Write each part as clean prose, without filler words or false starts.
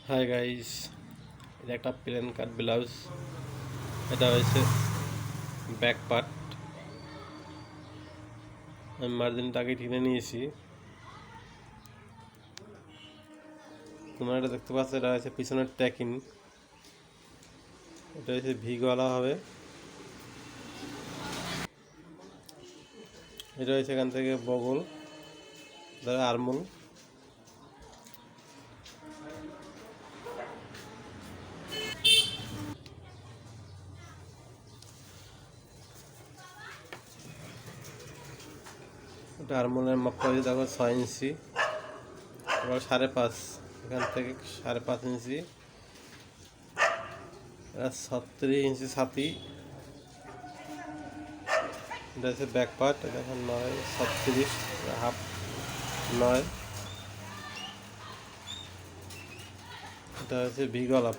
Hi guys, এটা একটা plane কাট blouse. এটা হয়েছে ব্যাক পার্ট। আমি মার্জিনটা আগে টেনে নিয়েছি। তোমরা এটা দেখতে পাচ্ছ, এটা হচ্ছে পিছনের ট্যাকিং। এটা হচ্ছে ভি গলা হবে। এটা হচ্ছে এখান থেকে বগল, আরমোল। এটা আরমোলের মাপ করে দেখো 6 ইঞ্চি, এবার 5.5, এখান থেকে 5.5 ইঞ্চি। এটা 36 ইঞ্চি ছাতি। এটা হচ্ছে ব্যাক পার্ট। এটা এখন 9, 36 হাফ 9। এটা হচ্ছে ভি গলা,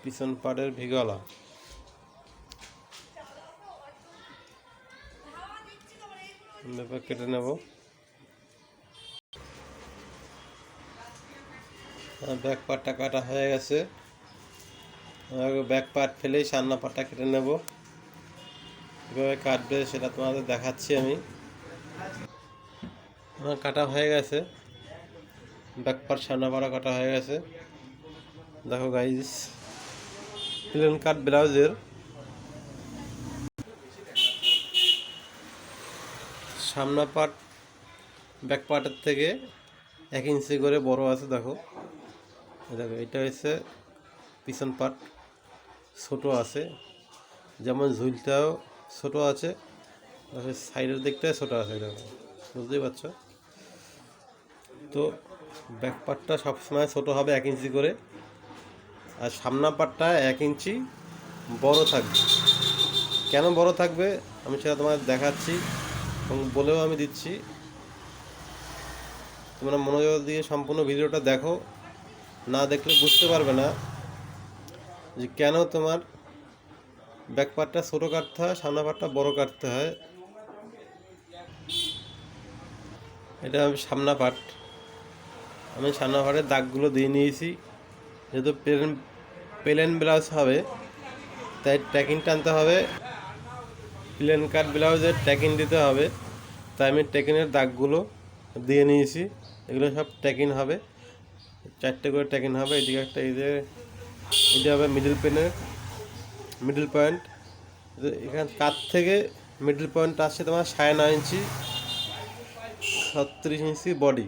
পিছন পার্টের ভি গলা। কেটে নেব। ব্যাক পার্টটা কাটা হয়ে গেছে। ব্যাক পার্ট ফেলেই সামনা পার্টটা কেটে নেব। কীভাবে কাটবে সেটা তোমাদের দেখাচ্ছি আমি। আমার কাটা হয়ে গেছে, ব্যাক পার্ট সামনা পাড়া কাটা হয়ে গেছে। দেখো গাইস, প্লেন কাট ব্লাউজের সামনা পার্ট ব্যাক পার্টের থেকে 1 ইঞ্চি করে বড় আছে। দেখো দেখো, এটা হচ্ছে পিছন পার্ট, ছোট আছে। যেমন ঝুলটাও ছোট আছে, সাইডের দিকটাও ছোট আছে। দেখো, বুঝতেই পারছো তো। ব্যাক পার্টটা সবসময় ছোট হবে 1 ইঞ্চি করে, আর সামনা পার্টটা 1 ইঞ্চি বড় থাকবে। কেন বড় থাকবে আমি সেটা তোমাদের দেখাচ্ছি এবং বলেও আমি দিচ্ছি। তোমরা মনোযোগ দিয়ে সম্পূর্ণ ভিডিওটা দেখো, না দেখলে বুঝতে পারবে না যে কেন তোমার ব্যাক পার্টটা ছোটো কাটতে হয়, সামনা পার্টটা বড় কাটতে হয়। এটা আমি সামনা পার্টের দাগগুলো দিয়ে নিয়েছি। যেহেতু প্লেন ব্লাউজ হবে তাই ট্যাকিং টানতে হবে, প্লেন কাট ব্লাউজের ট্যাকিং দিতে হবে। তাই আমি ট্যাকিংয়ের দাগগুলো দিয়ে নিয়েছি। এগুলো সব ট্যাকিং হবে, 4টে করে ট্যাকিং হবে। এদিকে একটা, এটা হবে মিডল পয়েন্ট। এখান কাত থেকে মিডল পয়েন্ট আসছে তোমার 9.5 ইঞ্চি, 36 ইঞ্চি বডি।